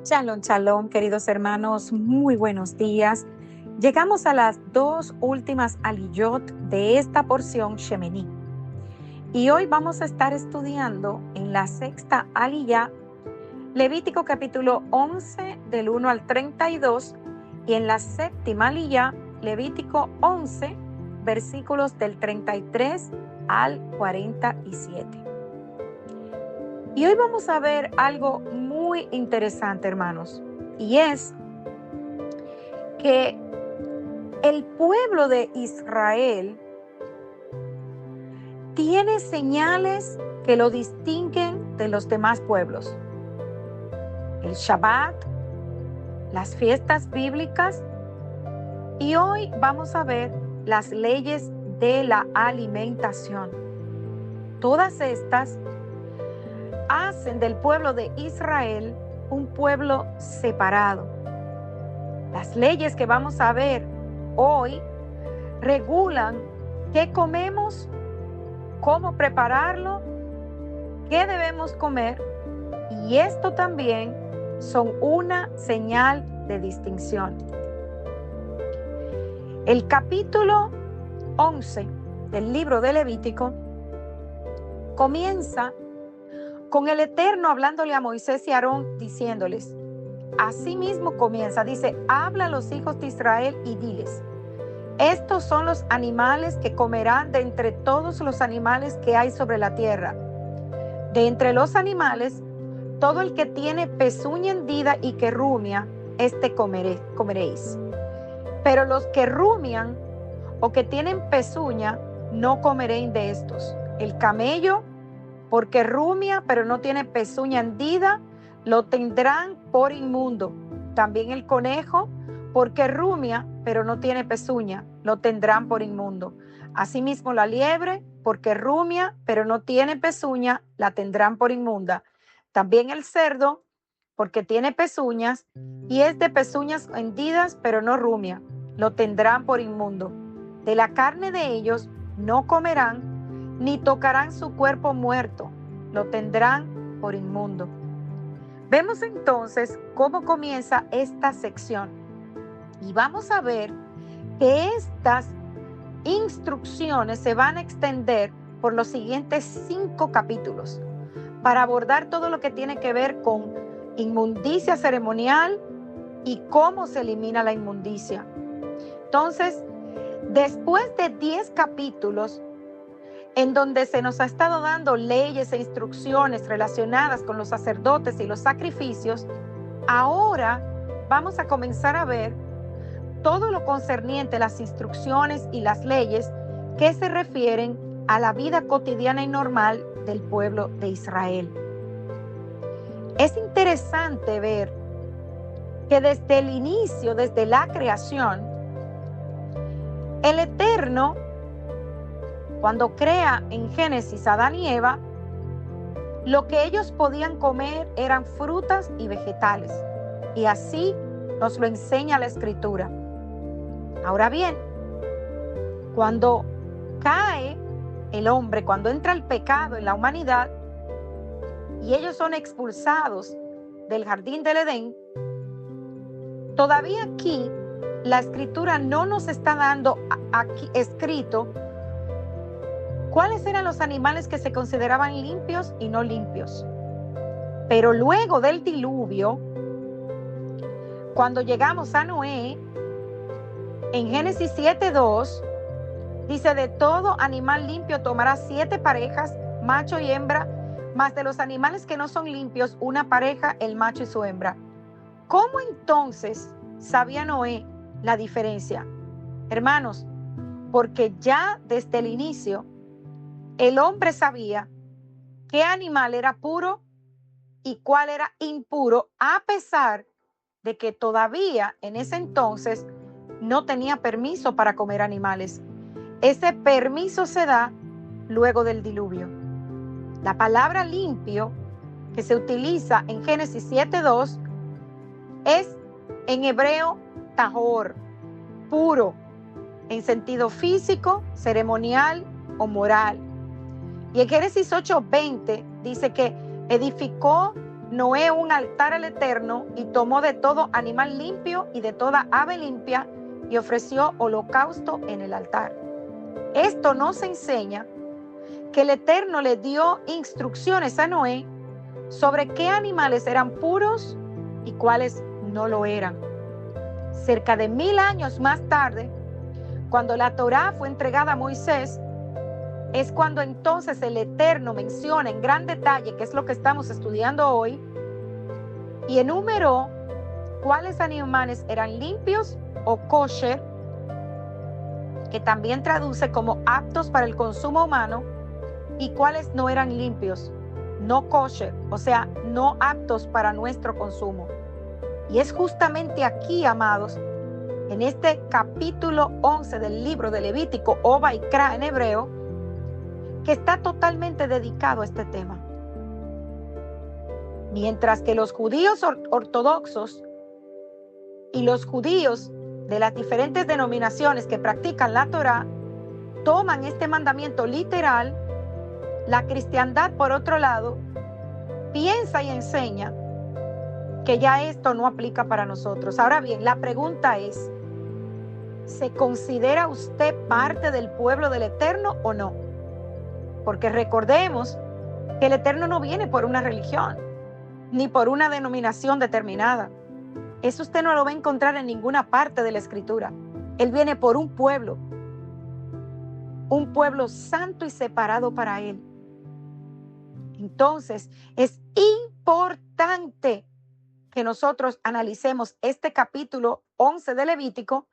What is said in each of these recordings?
Shalom, shalom, queridos hermanos, muy buenos días. Llegamos a las dos últimas aliyot de esta porción Shemení. Y hoy vamos a estar estudiando en la sexta aliyá, Levítico capítulo 11 del 1 al 32, y en la séptima aliyá, Levítico 11, versículos del 33 al 47. Y hoy vamos a ver algo muy interesante, hermanos, y es que el pueblo de Israel tiene señales que lo distinguen de los demás pueblos. El Shabbat, las fiestas bíblicas, y hoy vamos a ver las leyes de la alimentación. Todas estas hacen del pueblo de Israel un pueblo separado. Las leyes que vamos a ver hoy regulan qué comemos, cómo prepararlo, qué debemos comer, y esto también son una señal de distinción. El capítulo 11 del libro de Levítico comienza con el Eterno hablándole a Moisés y a Aarón, diciéndoles, así mismo comienza, dice, habla a los hijos de Israel y diles, estos son los animales que comerán de entre todos los animales que hay sobre la tierra. De entre los animales, todo el que tiene pezuña hendida y que rumia, comeréis. Pero los que rumian o que tienen pezuña, no comeréis de estos. El camello, porque rumia, pero no tiene pezuña hendida, lo tendrán por inmundo. También el conejo, porque rumia, pero no tiene pezuña, lo tendrán por inmundo. Asimismo la liebre, porque rumia, pero no tiene pezuña, la tendrán por inmunda. También el cerdo, porque tiene pezuñas, y es de pezuñas hendidas, pero no rumia, lo tendrán por inmundo. De la carne de ellos no comerán, ni tocarán su cuerpo muerto, lo tendrán por inmundo. Vemos entonces cómo comienza esta sección y vamos a ver que estas instrucciones se van a extender por los siguientes 5 capítulos para abordar todo lo que tiene que ver con inmundicia ceremonial y cómo se elimina la inmundicia. Entonces, después de 10 capítulos en donde se nos ha estado dando leyes e instrucciones relacionadas con los sacerdotes y los sacrificios, ahora vamos a comenzar a ver todo lo concerniente a las instrucciones y las leyes que se refieren a la vida cotidiana y normal del pueblo de Israel. Es interesante ver que desde el inicio, desde la creación, el Eterno, cuando crea en Génesis a Adán y Eva, lo que ellos podían comer eran frutas y vegetales. Y así nos lo enseña la Escritura. Ahora bien, cuando cae el hombre, cuando entra el pecado en la humanidad y ellos son expulsados del jardín del Edén, todavía aquí la Escritura no nos está dando aquí escrito cuáles eran los animales que se consideraban limpios y no limpios. Pero luego del diluvio, cuando llegamos a Noé, en Génesis 7:2, dice, de todo animal limpio tomará 7 parejas, macho y hembra, mas de los animales que no son limpios, una pareja, el macho y su hembra. ¿Cómo entonces sabía Noé la diferencia? Hermanos, porque ya desde el inicio, el hombre sabía qué animal era puro y cuál era impuro, a pesar de que todavía en ese entonces no tenía permiso para comer animales. Ese permiso se da luego del diluvio. La palabra limpio que se utiliza en Génesis 7:2 es en hebreo tahor, puro, en sentido físico, ceremonial o moral. Y en Génesis 8:20 dice que edificó Noé un altar al Eterno y tomó de todo animal limpio y de toda ave limpia y ofreció holocausto en el altar. Esto nos enseña que el Eterno le dio instrucciones a Noé sobre qué animales eran puros y cuáles no lo eran. Cerca de 1000 años más tarde, cuando la Torá fue entregada a Moisés, es cuando entonces el Eterno menciona en gran detalle, que es lo que estamos estudiando hoy, y enumeró cuáles animales eran limpios o kosher, que también traduce como aptos para el consumo humano, y cuáles no eran limpios, no kosher, o sea, no aptos para nuestro consumo. Y es justamente aquí, amados, en este capítulo 11 del libro de Levítico, o Vaikra en hebreo, que está totalmente dedicado a este tema. Mientras que los judíos ortodoxos y los judíos de las diferentes denominaciones que practican la Torá toman este mandamiento literal, la cristiandad, por otro lado, piensa y enseña que ya esto no aplica para nosotros. Ahora bien, la pregunta es, ¿se considera usted parte del pueblo del Eterno o no? Porque recordemos que el Eterno no viene por una religión, ni por una denominación determinada. Eso usted no lo va a encontrar en ninguna parte de la Escritura. Él viene por un pueblo santo y separado para Él. Entonces, es importante que nosotros analicemos este capítulo 11 de Levítico,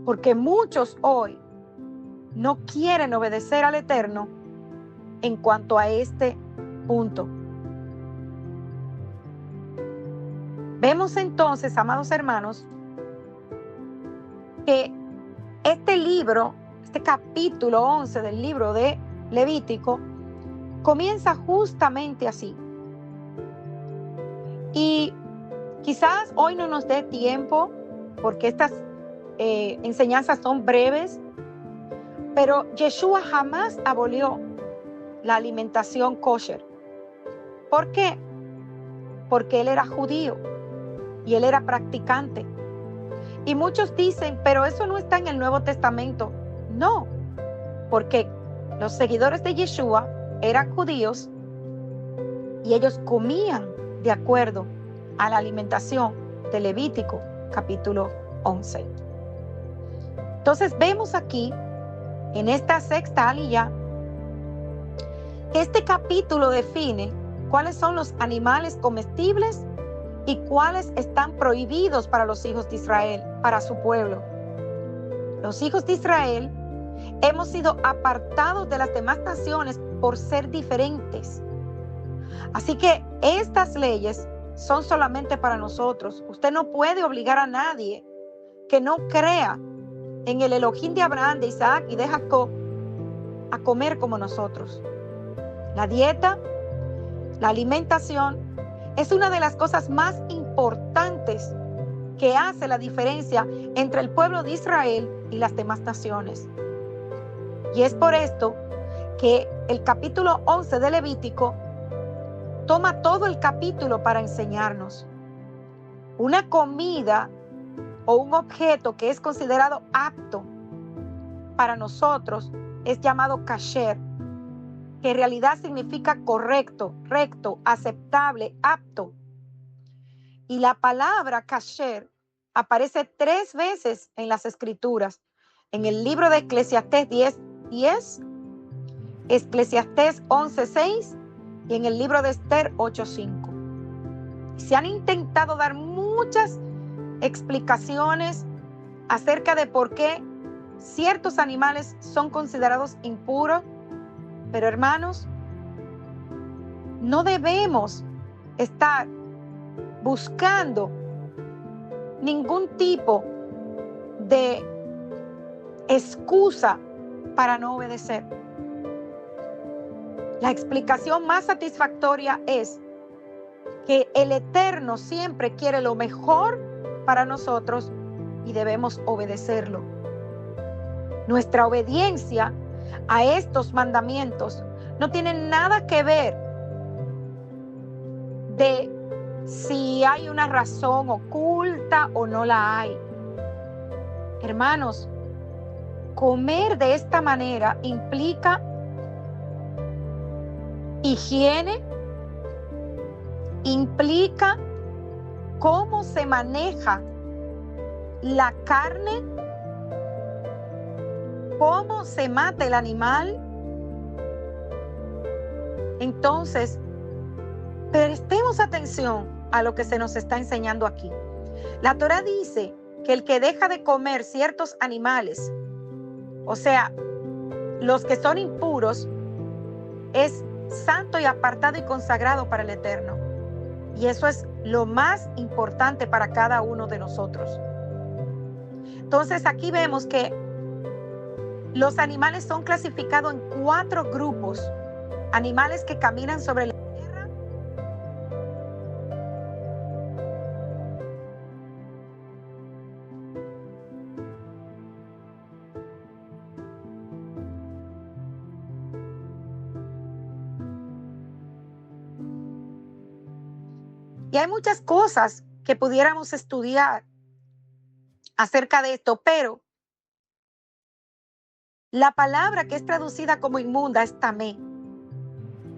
porque muchos hoy no quieren obedecer al Eterno en cuanto a este punto. Vemos entonces, amados hermanos, que este libro, este capítulo 11 del libro de Levítico, comienza justamente así. Y quizás hoy no nos dé tiempo, porque estas enseñanzas son breves, pero Yeshua jamás abolió la alimentación kosher. ¿Por qué? Porque él era judío y él era practicante. Y muchos dicen, pero eso no está en el Nuevo Testamento. No, porque los seguidores de Yeshua eran judíos y ellos comían de acuerdo a la alimentación de Levítico, capítulo 11. Entonces vemos aquí, en esta sexta aliyá, que este capítulo define cuáles son los animales comestibles y cuáles están prohibidos para los hijos de Israel, para su pueblo. Los hijos de Israel hemos sido apartados de las demás naciones por ser diferentes. Así que estas leyes son solamente para nosotros. Usted no puede obligar a nadie que no crea en el Elohim de Abraham, de Isaac y de Jacob a comer como nosotros. La dieta, la alimentación, es una de las cosas más importantes que hace la diferencia entre el pueblo de Israel y las demás naciones. Y es por esto que el capítulo 11 de Levítico toma todo el capítulo para enseñarnos. Una comida o un objeto que es considerado apto para nosotros es llamado kasher, que en realidad significa correcto, recto, aceptable, apto. Y la palabra kasher aparece 3 veces en las Escrituras. En el libro de Eclesiastés 10:10, Eclesiastés 11:6 y en el libro de Esther 8:5. Se han intentado dar muchas explicaciones acerca de por qué ciertos animales son considerados impuros, pero hermanos, no debemos estar buscando ningún tipo de excusa para no obedecer. La explicación más satisfactoria es que el Eterno siempre quiere lo mejor para nosotros y debemos obedecerlo. Nuestra obediencia a estos mandamientos no tiene nada que ver de si hay una razón oculta o no la hay. Hermanos, comer de esta manera implica higiene, implica cómo se maneja la carne, cómo se mata el animal. Entonces, prestemos atención a lo que se nos está enseñando aquí. La Torá dice que el que deja de comer ciertos animales, o sea, los que son impuros, es santo y apartado y consagrado para el Eterno. Y eso es lo más importante para cada uno de nosotros. Entonces aquí vemos que los animales son clasificados en 4 grupos. Animales que caminan sobre la tierra, y hay muchas cosas que pudiéramos estudiar acerca de esto, pero la palabra que es traducida como inmunda es tamé,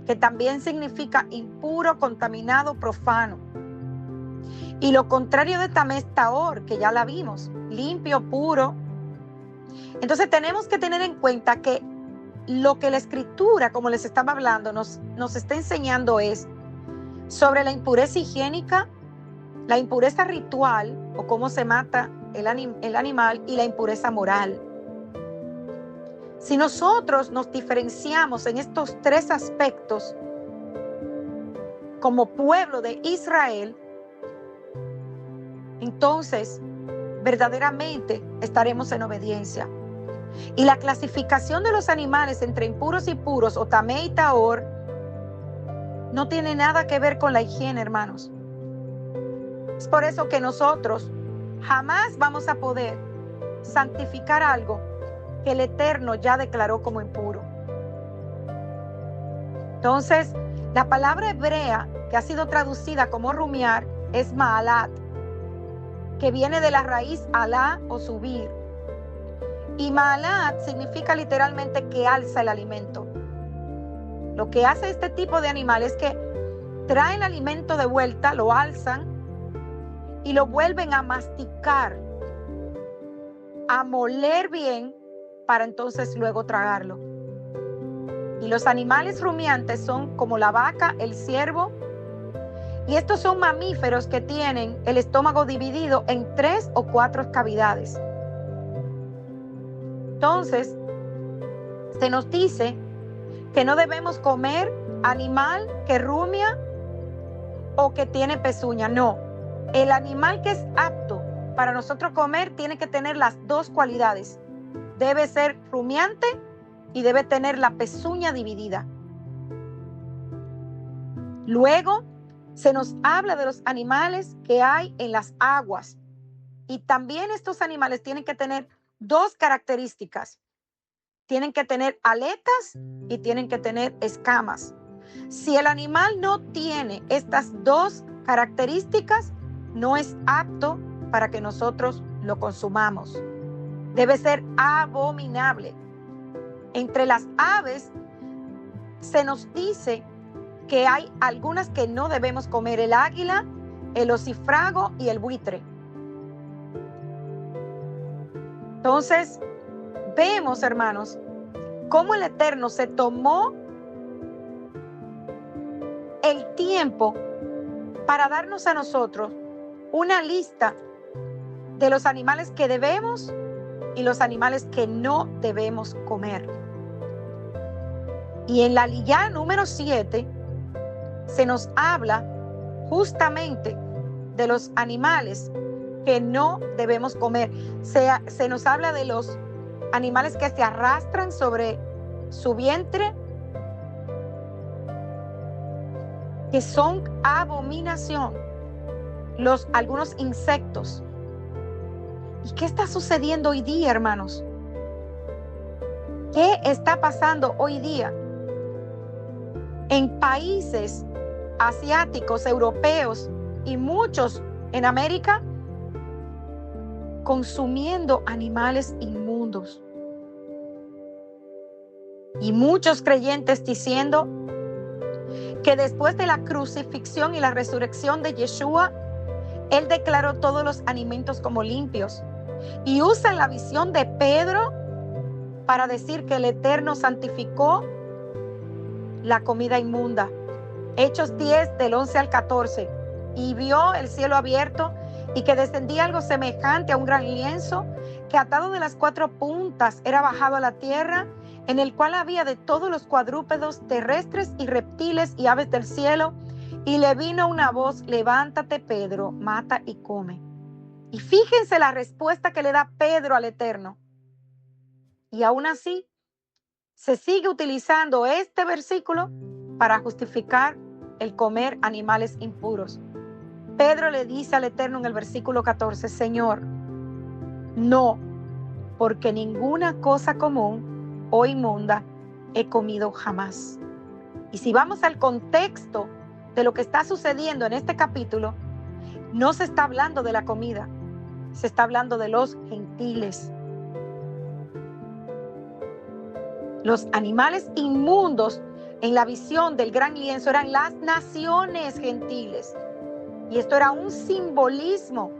que también significa impuro, contaminado, profano. Y lo contrario de tamé es tahor, que ya la vimos, limpio, puro. Entonces tenemos que tener en cuenta que lo que la Escritura, como les estaba hablando, nos está enseñando es sobre la impureza higiénica, la impureza ritual o cómo se mata el animal, y la impureza moral. Si nosotros nos diferenciamos en estos 3 aspectos como pueblo de Israel, entonces verdaderamente estaremos en obediencia. Y la clasificación de los animales entre impuros y puros, o tamé y tahor, no tiene nada que ver con la higiene, hermanos. Es por eso que nosotros jamás vamos a poder santificar algo que el Eterno ya declaró como impuro. Entonces, la palabra hebrea que ha sido traducida como rumiar es ma'alat, que viene de la raíz alá o subir. Y ma'alat significa literalmente que alza el alimento. Lo que hace este tipo de animal es que traen el alimento de vuelta, lo alzan y lo vuelven a masticar, a moler bien, para entonces luego tragarlo. Y los animales rumiantes son como la vaca, el ciervo, y estos son mamíferos que tienen el estómago dividido en 3 o 4 cavidades. Entonces, se nos dice que no debemos comer animal que rumia o que tiene pezuña. No, el animal que es apto para nosotros comer tiene que tener las 2 cualidades. Debe ser rumiante y debe tener la pezuña dividida. Luego se nos habla de los animales que hay en las aguas. Y también estos animales tienen que tener 2 características. Tienen que tener aletas y tienen que tener escamas. Si el animal no tiene estas 2 características, no es apto para que nosotros lo consumamos. Debe ser abominable. Entre las aves se nos dice que hay algunas que no debemos comer: el águila, el ocifrago y el buitre. Entonces, vemos, hermanos, cómo el Eterno se tomó el tiempo para darnos a nosotros una lista de los animales que debemos y los animales que no debemos comer. Y en la Liyá número 7 se nos habla justamente de los animales que no debemos comer. Se nos habla de los animales que se arrastran sobre su vientre, que son abominación. Algunos insectos. ¿Y qué está sucediendo hoy día, hermanos? ¿Qué está pasando hoy día? En países asiáticos, europeos y muchos en América consumiendo animales inmundos. Y muchos creyentes diciendo que después de la crucifixión y la resurrección de Yeshua, Él declaró todos los alimentos como limpios. Y usan la visión de Pedro para decir que el Eterno santificó la comida inmunda. Hechos 10, del 11 al 14. Y vio el cielo abierto y que descendía algo semejante a un gran lienzo que atado de las 4 puntas era bajado a la tierra, en el cual había de todos los cuadrúpedos terrestres y reptiles y aves del cielo. Y le vino una voz: levántate, Pedro, mata y come. Y fíjense la respuesta que le da Pedro al Eterno. Y aún así, se sigue utilizando este versículo para justificar el comer animales impuros. Pedro le dice al Eterno en el versículo 14: Señor, no, porque ninguna cosa común o inmunda he comido jamás. Y si vamos al contexto de lo que está sucediendo en este capítulo, no se está hablando de la comida, se está hablando de los gentiles. Los animales inmundos en la visión del gran lienzo eran las naciones gentiles. Y esto era un simbolismo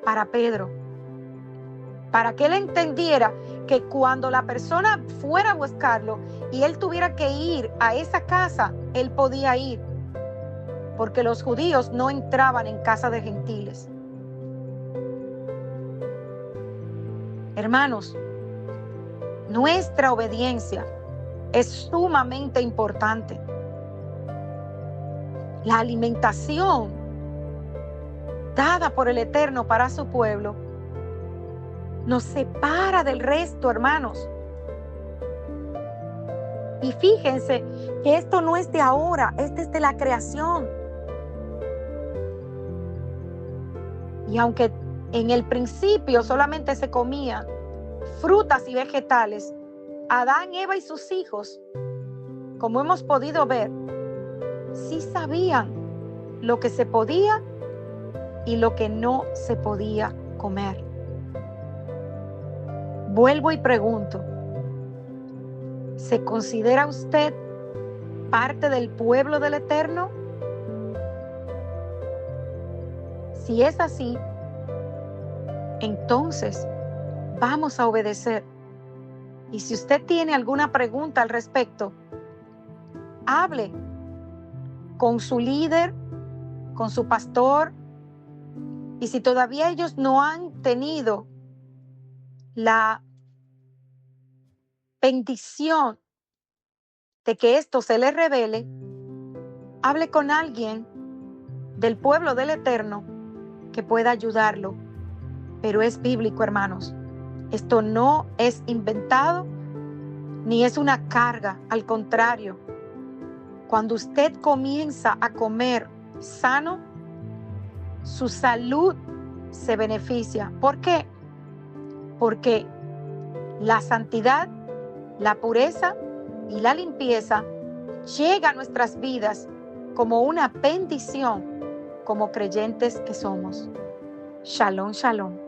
para Pedro, para que él entendiera que cuando la persona fuera a buscarlo y él tuviera que ir a esa casa, él podía ir, porque los judíos no entraban en casa de gentiles. Hermanos, nuestra obediencia es sumamente importante. La alimentación dada por el Eterno para su pueblo nos separa del resto, hermanos. Y fíjense que esto no es de ahora, es desde la creación. Y aunque en el principio solamente se comían frutas y vegetales, Adán, Eva y sus hijos, como hemos podido ver, sí sabían lo que se podía y lo que no se podía comer. Vuelvo y pregunto, ¿se considera usted parte del pueblo del Eterno? Si es así, entonces vamos a obedecer. Y si usted tiene alguna pregunta al respecto, hable con su líder, con su pastor. Y si todavía ellos no han tenido la bendición de que esto se les revele, hable con alguien del pueblo del Eterno que pueda ayudarlo. Pero es bíblico, hermanos. Esto no es inventado ni es una carga. Al contrario, cuando usted comienza a comer sano, su salud se beneficia. ¿Por qué? Porque la santidad, la pureza y la limpieza llega a nuestras vidas como una bendición, como creyentes que somos. Shalom, shalom.